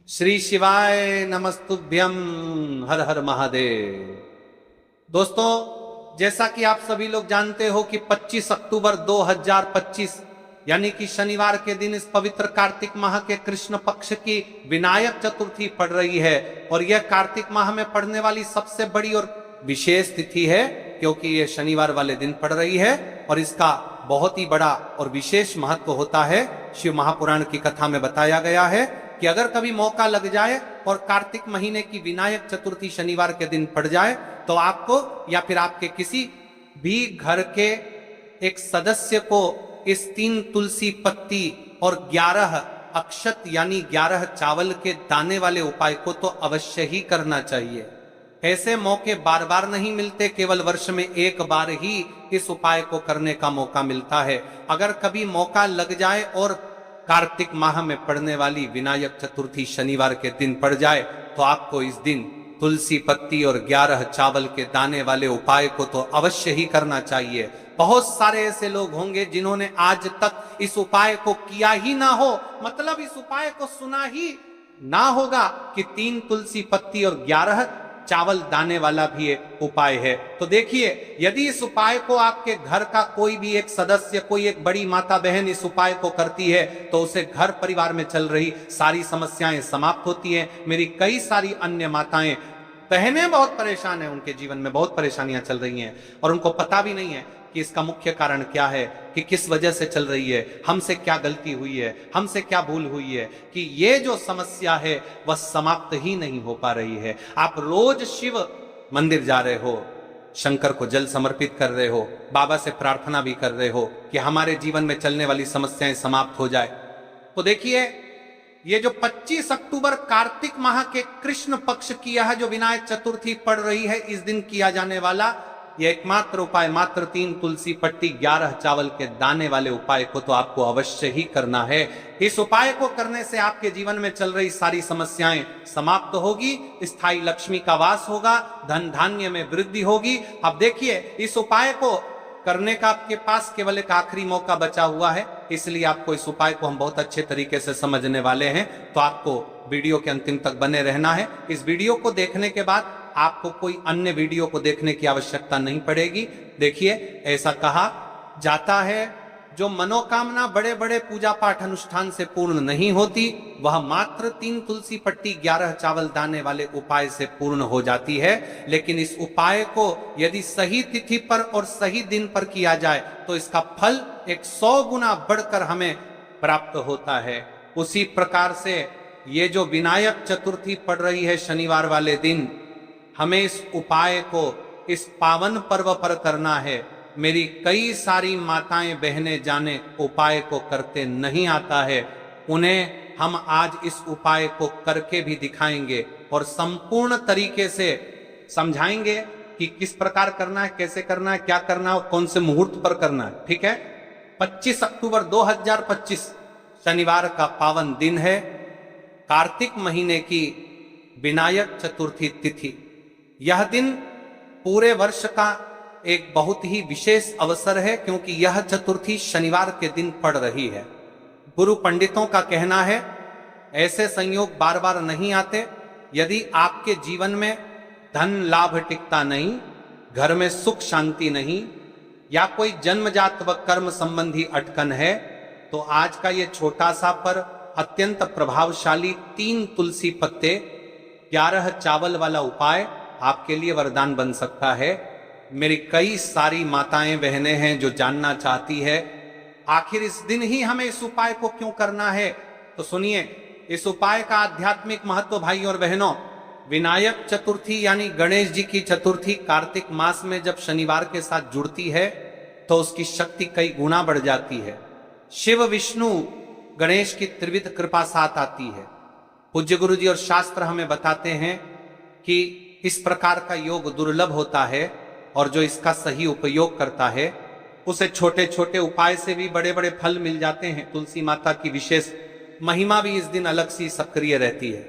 श्री शिवाय नमस्तुभ्यम। हर हर महादेव। दोस्तों, जैसा कि आप सभी लोग जानते हो कि 25 अक्टूबर 2025 यानी कि शनिवार के दिन इस पवित्र कार्तिक माह के कृष्ण पक्ष की विनायक चतुर्थी पड़ रही है। और यह कार्तिक माह में पड़ने वाली सबसे बड़ी और विशेष तिथि है, क्योंकि यह शनिवार वाले दिन पड़ रही है और इसका बहुत ही बड़ा और विशेष महत्व होता है। शिव महापुराण की कथा में बताया गया है कि अगर कभी मौका लग जाए और कार्तिक महीने की विनायक चतुर्थी शनिवार के दिन पड़ जाए तो आपको या फिर आपके किसी भी घर के एक सदस्य को इस 3 तुलसी पत्ती और 11 अक्षत यानी 11 चावल के दाने वाले उपाय को तो अवश्य ही करना चाहिए। ऐसे मौके बार बार नहीं मिलते, केवल वर्ष में एक बार ही इस उपाय को करने का मौका मिलता है। अगर कभी मौका लग जाए और कार्तिक माह में पड़ने वाली विनायक चतुर्थी शनिवार के दिन पड़ जाए तो आपको इस दिन तुलसी पत्ती और 11 चावल के दाने वाले उपाय को तो अवश्य ही करना चाहिए। बहुत सारे ऐसे लोग होंगे जिन्होंने आज तक इस उपाय को किया ही ना हो, मतलब इस उपाय को सुना ही ना होगा कि 3 तुलसी पत्ती और 11 चावल दाने वाला भी एक उपाय है। तो देखिए, यदि इस उपाय को आपके घर का कोई भी एक सदस्य, कोई एक बड़ी माता बहन इस उपाय को करती है तो उसे घर परिवार में चल रही सारी समस्याएं समाप्त होती हैं। मेरी कई सारी अन्य माताएं बहनें बहुत परेशान हैं, उनके जीवन में बहुत परेशानियां चल रही हैं और उनको पता भी नहीं है कि इसका मुख्य कारण क्या है, कि किस वजह से चल रही है, हमसे क्या गलती हुई है, हमसे क्या भूल हुई है कि ये जो समस्या है वह समाप्त ही नहीं हो पा रही है। आप रोज शिव मंदिर जा रहे हो, शंकर को जल समर्पित कर रहे हो, बाबा से प्रार्थना भी कर रहे हो कि हमारे जीवन में चलने वाली समस्याएं समाप्त हो जाए। तो देखिए, ये जो 25 अक्टूबर कार्तिक माह के कृष्ण पक्ष की यह जो विनायक चतुर्थी पड़ रही है, इस दिन किया जाने वाला यह एकमात्र उपाय, मात्र 3 तुलसी पट्टी 11 चावल के दाने वाले उपाय को तो आपको अवश्य ही करना है। इस उपाय को करने से आपके जीवन में चल रही सारी समस्याएं समाप्त होगी, स्थायी लक्ष्मी का वास होगा, धन धान्य में वृद्धि होगी। अब देखिए, इस उपाय को करने का आपके पास केवल एक आखिरी मौका बचा हुआ है, इसलिए आपको इस उपाय को हम बहुत अच्छे तरीके से समझने वाले हैं। तो आपको वीडियो के अंतिम तक बने रहना है। इस वीडियो को देखने के बाद आपको कोई अन्य वीडियो को देखने की आवश्यकता नहीं पड़ेगी। देखिए, ऐसा कहा जाता है, जो मनोकामना बड़े बड़े पूजा पाठ अनुष्ठान से पूर्ण नहीं होती, वह मात्र 3 तुलसी पट्टी 11 चावल दाने वाले उपाय से पूर्ण हो जाती है। लेकिन इस उपाय को यदि सही तिथि पर और सही दिन पर किया जाए तो इसका फल 100 गुना बढ़कर हमें प्राप्त होता है। उसी प्रकार से ये जो विनायक चतुर्थी पड़ रही है शनिवार वाले दिन, हमें इस उपाय को इस पावन पर्व पर करना है। मेरी कई सारी माताएं बहनें जाने उपाय को करते नहीं आता है, उन्हें हम आज इस उपाय को करके भी दिखाएंगे और संपूर्ण तरीके से समझाएंगे कि किस प्रकार करना है, कैसे करना है, क्या करना है और कौन से मुहूर्त पर करना है। ठीक है, 25 अक्टूबर 2025 शनिवार का पावन दिन है, कार्तिक महीने की विनायक चतुर्थी तिथि। यह दिन पूरे वर्ष का एक बहुत ही विशेष अवसर है, क्योंकि यह चतुर्थी शनिवार के दिन पड़ रही है। गुरु पंडितों का कहना है, ऐसे संयोग बार बार नहीं आते। यदि आपके जीवन में धन लाभ टिकता नहीं, घर में सुख शांति नहीं, या कोई जन्मजात व कर्म संबंधी अटकन है, तो आज का ये छोटा सा पर अत्यंत प्रभावशाली 3 तुलसी पत्ते 11 चावल वाला उपाय आपके लिए वरदान बन सकता है। मेरी कई सारी माताएं बहनें हैं जो जानना चाहती है आखिर इस दिन ही हमें इस उपाय को क्यों करना है। तो सुनिए, इस उपाय का आध्यात्मिक महत्व भाई और बहनों, विनायक चतुर्थी यानी गणेश जी की चतुर्थी कार्तिक मास में जब शनिवार के साथ जुड़ती है तो उसकी शक्ति कई गुना बढ़ जाती है। शिव विष्णु गणेश की त्रिविध कृपा साथ आती है। पूज्य गुरु जी और शास्त्र हमें बताते हैं कि इस प्रकार का योग दुर्लभ होता है और जो इसका सही उपयोग करता है उसे छोटे छोटे उपाय से भी बड़े बड़े फल मिल जाते हैं। तुलसी माता की विशेष महिमा भी इस दिन अलग सी सक्रिय रहती है।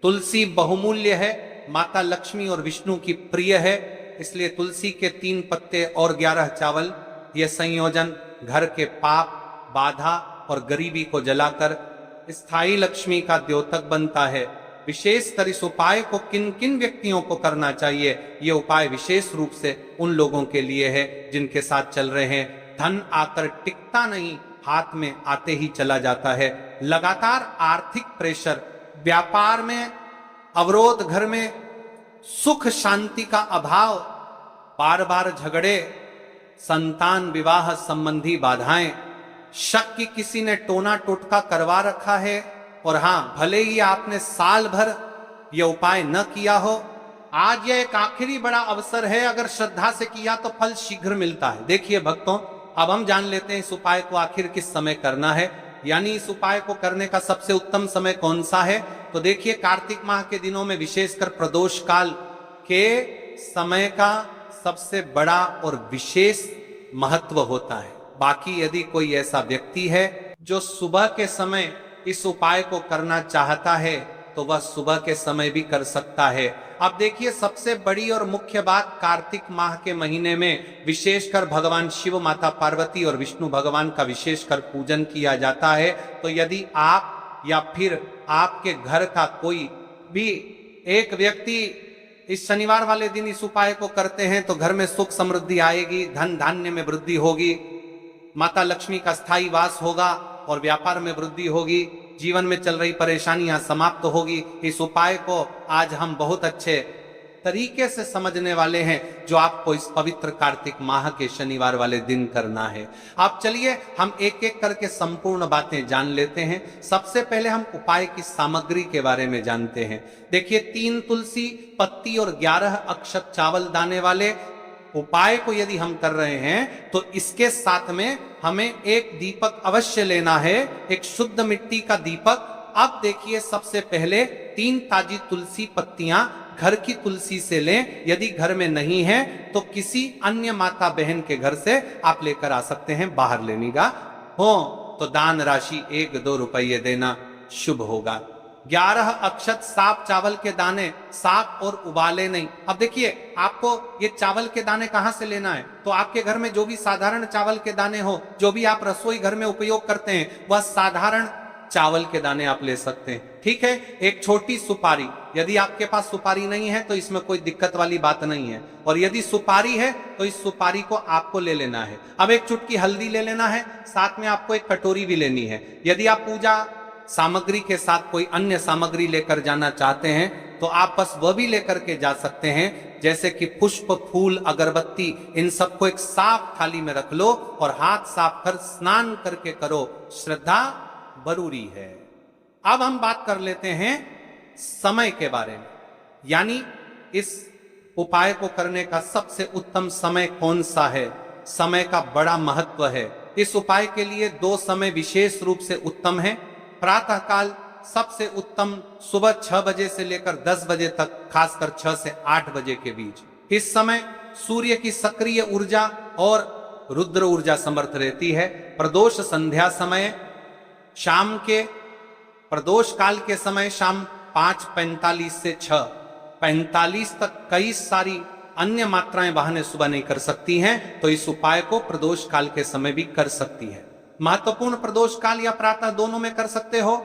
तुलसी बहुमूल्य है, माता लक्ष्मी और विष्णु की प्रिय है, इसलिए तुलसी के 3 पत्ते और 11 चावल, यह संयोजन घर के पाप, बाधा और गरीबी को जलाकर स्थायी लक्ष्मी का द्योतक बनता है। विशेषकर इस उपाय को किन किन व्यक्तियों को करना चाहिए, ये उपाय विशेष रूप से उन लोगों के लिए है जिनके साथ चल रहे हैं धन आकर टिकता नहीं, हाथ में आते ही चला जाता है। लगातार आर्थिक प्रेशर, व्यापार में अवरोध, घर में सुख शांति का अभाव, बार बार झगड़े, संतान विवाह संबंधी बाधाएं, शक कि किसी ने टोना टोटका करवा रखा है, और हां भले ही आपने साल भर यह उपाय न किया हो, आज यह एक आखिरी बड़ा अवसर है। अगर श्रद्धा से किया तो फल शीघ्र मिलता है। देखिए भक्तों, अब हम जान लेते हैं इस उपाय को आखिर किस समय करना है, यानी इस उपाय को करने का सबसे उत्तम समय कौन सा है। तो देखिए, कार्तिक माह के दिनों में विशेषकर प्रदोष काल के समय का सबसे बड़ा और विशेष महत्व होता है। बाकी यदि कोई ऐसा व्यक्ति है जो सुबह के समय इस उपाय को करना चाहता है तो वह सुबह के समय भी कर सकता है। अब देखिए, सबसे बड़ी और मुख्य बात, कार्तिक माह के महीने में विशेषकर भगवान शिव, माता पार्वती और विष्णु भगवान का विशेषकर पूजन किया जाता है। तो यदि आप या फिर आपके घर का कोई भी एक व्यक्ति इस शनिवार वाले दिन इस उपाय को करते हैं तो घर में सुख समृद्धि आएगी, धन धान्य में वृद्धि होगी, माता लक्ष्मी का स्थायी वास होगा और व्यापार में वृद्धि होगी, जीवन में चल रही परेशानियां समाप्त होगी। इस उपाय को आज हम बहुत अच्छे तरीके से समझने वाले हैं, जो आपको इस पवित्र कार्तिक माह के शनिवार वाले दिन करना है। आप चलिए हम एक एक करके संपूर्ण बातें जान लेते हैं। सबसे पहले हम उपाय की सामग्री के बारे में जानते हैं। देखिए, 3 तुलसी पत्ती और 11 अक्षत चावल दाने वाले उपाय को यदि हम कर रहे हैं तो इसके साथ में हमें एक दीपक अवश्य लेना है, एक शुद्ध मिट्टी का दीपक। अब देखिए, सबसे पहले 3 ताजी तुलसी पत्तियां घर की तुलसी से लें। यदि घर में नहीं है तो किसी अन्य माता बहन के घर से आप लेकर आ सकते हैं। बाहर लेने का हो तो दान राशि 1-2 रुपये देना शुभ होगा। 11 अक्षत साफ चावल के दाने, साफ और उबाले नहीं। अब देखिए, आपको ये चावल के दाने कहां से लेना है, तो आपके घर में जो भी साधारण चावल के दाने हो, जो भी आप रसोई घर में उपयोग करते हैं, वह साधारण चावल के दाने आप ले सकते हैं। ठीक है। एक छोटी सुपारी, यदि आपके पास सुपारी नहीं है तो इसमें कोई दिक्कत वाली बात नहीं है, और यदि सुपारी है तो इस सुपारी को आपको ले लेना है। अब एक चुटकी हल्दी ले लेना है, साथ में आपको एक कटोरी भी लेनी है। यदि आप पूजा सामग्री के साथ कोई अन्य सामग्री लेकर जाना चाहते हैं तो आप बस वह भी लेकर के जा सकते हैं, जैसे कि पुष्प, फूल, अगरबत्ती, इन सबको एक साफ थाली में रख लो और हाथ साफ कर स्नान करके करो। श्रद्धा जरूरी है। अब हम बात कर लेते हैं समय के बारे में, यानी इस उपाय को करने का सबसे उत्तम समय कौन सा है। समय का बड़ा महत्व है। इस उपाय के लिए 2 समय विशेष रूप से उत्तम है। प्रातः काल सबसे उत्तम सुबह 6 बजे से लेकर 10 बजे तक, खासकर 6 से 8 बजे के बीच। इस समय सूर्य की सक्रिय ऊर्जा और रुद्र ऊर्जा समर्थ रहती है। प्रदोष संध्या समय, शाम के प्रदोष काल के समय शाम 5:45 से 6:45 तक कई सारी अन्य मात्राएं वाहनें सुबह नहीं कर सकती हैं, तो इस उपाय को प्रदोष काल के समय भी कर सकती है। महत्वपूर्ण प्रदोष काल या प्रातः दोनों में कर सकते हो,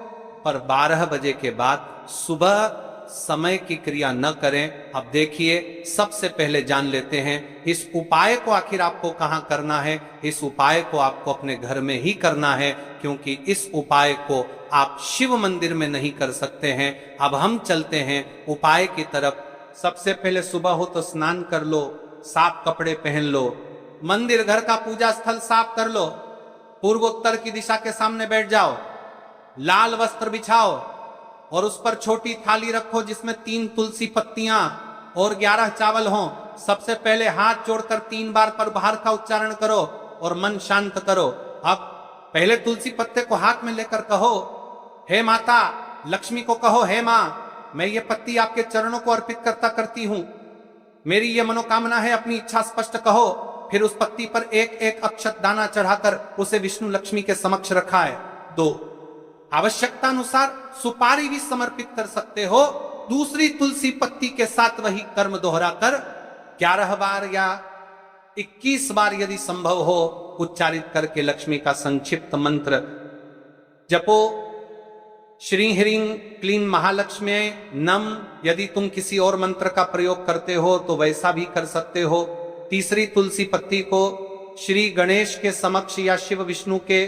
पर 12 बजे के बाद सुबह समय की क्रिया न करें। अब देखिए, सबसे पहले जान लेते हैं इस उपाय को आखिर आपको कहां करना है। इस उपाय को आपको अपने घर में ही करना है, क्योंकि इस उपाय को आप शिव मंदिर में नहीं कर सकते हैं। अब हम चलते हैं उपाय की तरफ। सबसे पहले सुबह हो तो स्नान कर लो, साफ कपड़े पहन लो, मंदिर घर का पूजा स्थल साफ कर लो, पूर्वोत्तर की दिशा के सामने बैठ जाओ, लाल वस्त्र बिछाओ और उस पर छोटी थाली रखो जिसमें 3 तुलसी पत्तियां और 11 चावल हों। सबसे पहले हाथ जोड़कर 3 बार प्रभार का उच्चारण करो और मन शांत करो। अब पहले तुलसी पत्ते को हाथ में लेकर कहो, हे माता लक्ष्मी को कहो, हे मां, मैं ये पत्ती आपके चरणों को अर्पित करती हूं, मेरी ये मनोकामना है, अपनी इच्छा स्पष्ट कहो। फिर उस पत्ती पर एक एक अक्षत दाना चढ़ाकर उसे विष्णु लक्ष्मी के समक्ष रखा है। 2, आवश्यकता अनुसार सुपारी भी समर्पित कर सकते हो। दूसरी तुलसी पत्ती के साथ वही कर्म दोहराकर 11 बार या 21 बार यदि संभव हो उच्चारित करके लक्ष्मी का संक्षिप्त मंत्र जपो। श्री ह्रीं क्लीं महालक्ष्मी नम, यदि तुम किसी और मंत्र का प्रयोग करते हो तो वैसा भी कर सकते हो। तीसरी तुलसी पत्ती को श्री गणेश के समक्ष या शिव विष्णु के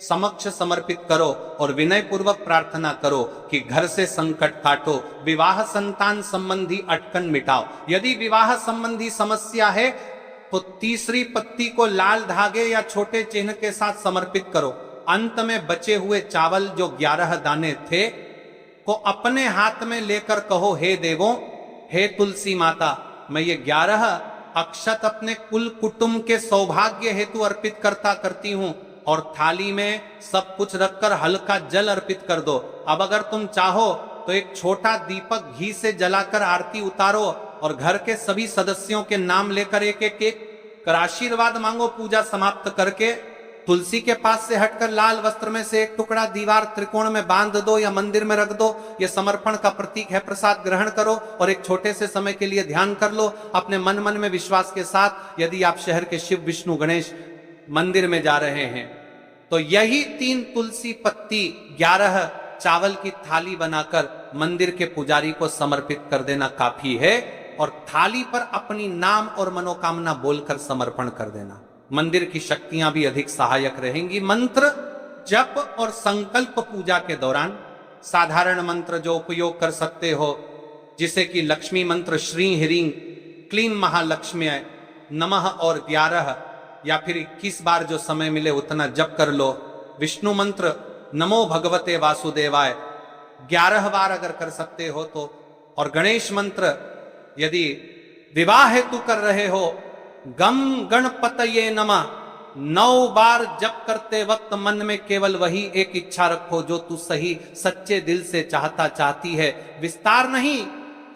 समक्ष समर्पित करो और विनय पूर्वक प्रार्थना करो कि घर से संकट काटो, विवाह संतान संबंधी अटकन मिटाओ। यदि विवाह संबंधी समस्या है तो तीसरी पत्ती को लाल धागे या छोटे चिन्ह के साथ समर्पित करो। अंत में बचे हुए चावल जो 11 दाने थे को अपने हाथ में लेकर कहो, हे देवों, हे तुलसी माता, मैं ये 11 अक्षत अपने कुल कुटुंब के सौभाग्य हेतु अर्पित करती हूं और थाली में सब कुछ रखकर हल्का जल अर्पित कर दो। अब अगर तुम चाहो तो एक छोटा दीपक घी से जलाकर आरती उतारो और घर के सभी सदस्यों के नाम लेकर एक कर आशीर्वाद मांगो। पूजा समाप्त करके तुलसी के पास से हटकर लाल वस्त्र में से एक टुकड़ा दीवार त्रिकोण में बांध दो या मंदिर में रख दो। यह समर्पण का प्रतीक है। प्रसाद ग्रहण करो और एक छोटे से समय के लिए ध्यान कर लो अपने मन में विश्वास के साथ। यदि आप शहर के शिव विष्णु गणेश मंदिर में जा रहे हैं तो यही 3 तुलसी पत्ती 11 चावल की थाली बनाकर मंदिर के पुजारी को समर्पित कर देना काफी है और थाली पर अपनी नाम और मनोकामना बोलकर समर्पण कर देना। मंदिर की शक्तियां भी अधिक सहायक रहेंगी। मंत्र जप और संकल्प पूजा के दौरान साधारण मंत्र जो उपयोग कर सकते हो, जिसे कि लक्ष्मी मंत्र श्री ह्रीं क्लीं महालक्ष्मी नमः और 11 या फिर 21 बार जो समय मिले उतना जप कर लो। विष्णु मंत्र नमो भगवते वासुदेवाय 11 बार अगर कर सकते हो तो, और गणेश मंत्र यदि विवाह हेतु कर रहे हो गम गणपतये नमः 9 बार जप करते वक्त मन में केवल वही एक इच्छा रखो जो तू सही सच्चे दिल से चाहती है। विस्तार नहीं,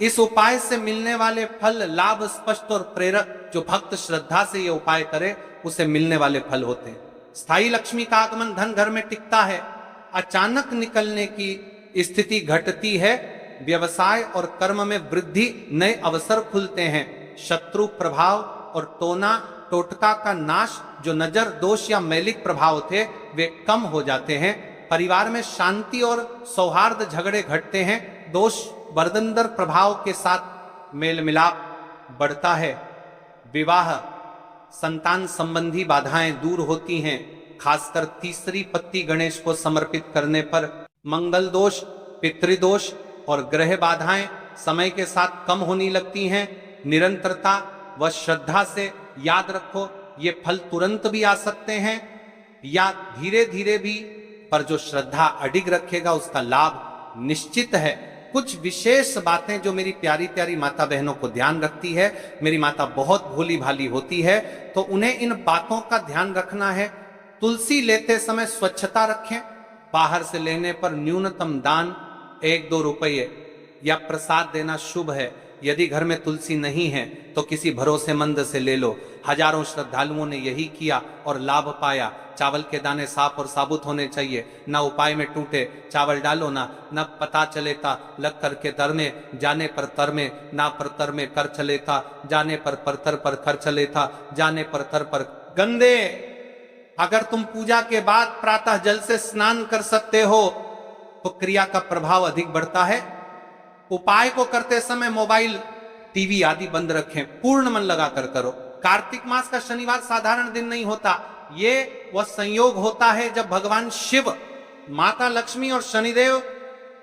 इस उपाय से मिलने वाले फल लाभ स्पष्ट और प्रेरक। जो भक्त श्रद्धा से ये उपाय करे उसे मिलने वाले फल होते हैं। स्थायी लक्ष्मी का आगमन, धन घर में टिकता है, अचानक निकलने की स्थिति घटती है, व्यवसाय और कर्म में वृद्धि, नए अवसर खुलते हैं, शत्रु प्रभाव और टोना टोटका का नाश, जो नजर दोष या मैलिक प्रभाव थे वे कम हो जाते हैं। परिवार में शांति और सौहार्द झगड़े घटते हैं, दोष बर्दंदर प्रभाव के साथ मेल मिलाप बढ़ता है। विवाह संतान संबंधी बाधाएं दूर होती हैं। खासकर तीसरी पत्ती गणेश को समर्पित करने पर मंगल दोष, पितृदोष और ग्रह बाधाएं समय के साथ कम होने लगती हैं। निरंतरता व श्रद्धा से याद रखो, ये फल तुरंत भी आ सकते हैं या धीरे धीरे भी, पर जो श्रद्धा अडिग रखेगा उसका लाभ निश्चित है। कुछ विशेष बातें जो मेरी प्यारी प्यारी माता बहनों को ध्यान रखती है, मेरी माता बहुत भोली भाली होती है तो उन्हें इन बातों का ध्यान रखना है। तुलसी लेते समय स्वच्छता रखें। बाहर से लेने पर न्यूनतम दान 1-2 रुपये या प्रसाद देना शुभ है। यदि घर में तुलसी नहीं है तो किसी भरोसेमंद से ले लो। हजारों श्रद्धालुओं ने यही किया और लाभ पाया। चावल के दाने साफ और साबुत होने चाहिए, ना उपाय में टूटे। चावल डालो ना, न पता चलेता लग करके तरने, जाने पर तर में, ना पर तर में कर चलेता, जाने पर तर पर कर चलेता, जाने पर तर पर गंदे। अगर तुम पूजा के बाद प्रातः जल से स्नान कर सकते हो तो क्रिया का प्रभाव अधिक बढ़ता है। उपाय को करते समय मोबाइल, टीवी आदि बंद रखें, पूर्ण मन लगाकर करो। कार्तिक मास का शनिवार साधारण दिन नहीं होता, ये वह संयोग होता है जब भगवान शिव, माता लक्ष्मी और शनिदेव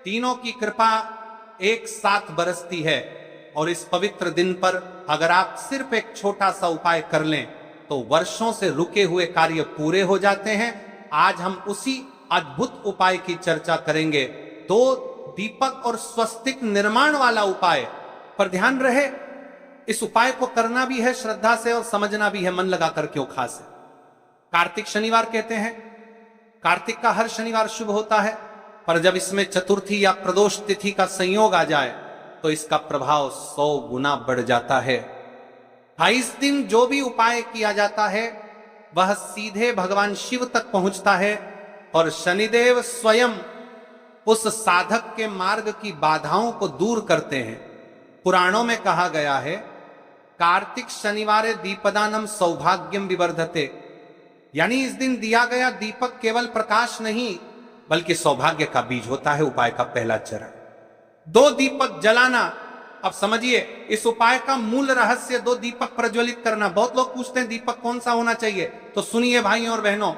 तीनों की कृपा एक साथ बरसती है। और इस पवित्र दिन पर अगर आप सिर्फ एक छोटा सा उपाय कर लें तो वर्षों से रुके हुए कार्य पूरे हो जाते हैं। आज हम उसी अद्भुत उपाय की चर्चा करेंगे। 2 दीपक और स्वस्तिक निर्माण वाला उपाय पर ध्यान रहे। इस उपाय को करना भी है श्रद्धा से और समझना भी है मन लगाकर क्यों खास है। कार्तिक शनिवार कहते हैं, कार्तिक का हर शनिवार शुभ होता है, पर जब इसमें चतुर्थी या प्रदोष तिथि का संयोग आ जाए तो इसका प्रभाव 100 गुना बढ़ जाता है। 28 दिन जो भी उपाय किया जाता है वह सीधे भगवान शिव तक पहुंचता है और शनिदेव स्वयं उस साधक के मार्ग की बाधाओं को दूर करते हैं। पुराणों में कहा गया है, कार्तिक शनिवारे दीपदानम सौभाग्यम विवर्धते, यानी इस दिन दिया गया दीपक केवल प्रकाश नहीं बल्कि सौभाग्य का बीज होता है उपाय का पहला चरण। 2 दीपक जलाना। अब समझिए इस उपाय का मूल रहस्य 2 दीपक प्रज्वलित करना। बहुत लोग पूछते हैं दीपक कौन सा होना चाहिए, तो सुनिए भाइयों और बहनों,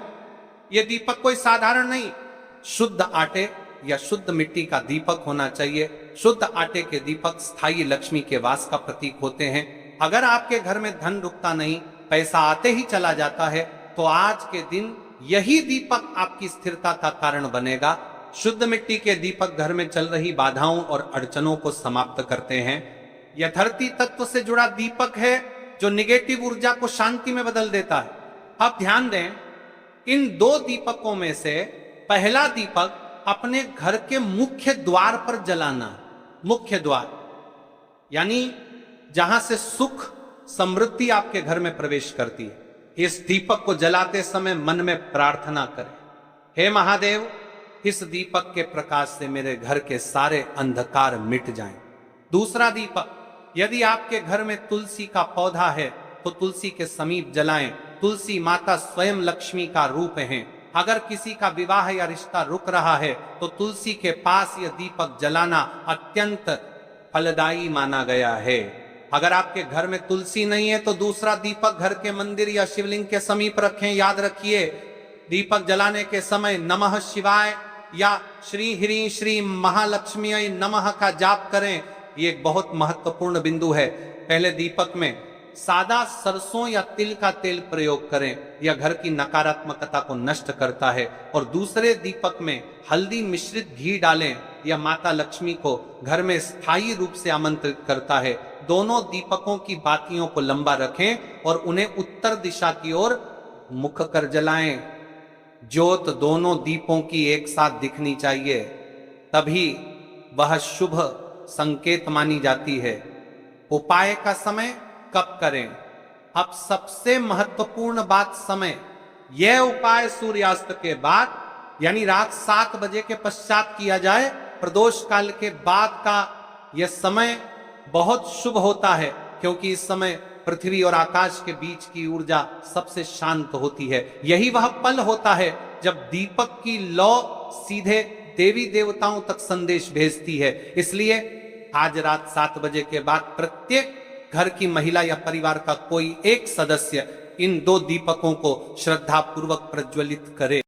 यह दीपक कोई साधारण नहीं, शुद्ध आटे या शुद्ध मिट्टी का दीपक होना चाहिए। शुद्ध आटे के दीपक स्थायी लक्ष्मी के वास का प्रतीक होते हैं। अगर आपके घर में धन रुकता नहीं, पैसा आते ही चला जाता है, तो आज के दिन यही दीपक आपकी स्थिरता का कारण बनेगा। शुद्ध मिट्टी के दीपक घर में चल रही बाधाओं और अड़चनों को समाप्त करते हैं। यह धरती तत्व से जुड़ा दीपक है जो निगेटिव ऊर्जा को शांति में बदल देता है। अब ध्यान दें, इन 2 दीपकों में से पहला दीपक अपने घर के मुख्य द्वार पर जलाना। मुख्य द्वार यानी जहां से सुख समृद्धि आपके घर में प्रवेश करती है। इस दीपक को जलाते समय मन में प्रार्थना करें, हे महादेव, इस दीपक के प्रकाश से मेरे घर के सारे अंधकार मिट जाएं। दूसरा दीपक, यदि आपके घर में तुलसी का पौधा है तो तुलसी के समीप जलाएं। तुलसी माता स्वयं लक्ष्मी का रूप है। अगर किसी का विवाह या रिश्ता रुक रहा है तो तुलसी के पास यह दीपक जलाना अत्यंत फलदायी माना गया है। अगर आपके घर में तुलसी नहीं है तो दूसरा दीपक घर के मंदिर या शिवलिंग के समीप रखें। याद रखिए, दीपक जलाने के समय नमः शिवाय या श्री ह्रीं श्री महालक्ष्मी नमः का जाप करें। ये एक बहुत महत्वपूर्ण बिंदु है। पहले दीपक में सादा सरसों या तिल का तेल प्रयोग करें, यह घर की नकारात्मकता को नष्ट करता है। और दूसरे दीपक में हल्दी मिश्रित घी डालें, यह माता लक्ष्मी को घर में स्थायी रूप से आमंत्रित करता है। दोनों दीपकों की बातियों को लंबा रखें और उन्हें उत्तर दिशा की ओर मुख कर जलाएं। ज्योत दोनों दीपों की एक साथ दिखनी चाहिए, तभी वह शुभ संकेत मानी जाती है। उपाय का समय कब करें? अब सबसे महत्वपूर्ण बात समय। यह उपाय सूर्यास्त के बाद यानी रात 7 बजे के पश्चात किया जाए। प्रदोष काल के बाद का यह समय बहुत शुभ होता है, क्योंकि इस समय पृथ्वी और आकाश के बीच की ऊर्जा सबसे शांत होती है। यही वह पल होता है जब दीपक की लौ सीधे देवी देवताओं तक संदेश भेजती है। इसलिए आज रात 7 बजे के बाद प्रत्येक घर की महिला या परिवार का कोई एक सदस्य इन 2 दीपकों को श्रद्धा पूर्वक प्रज्वलित करे।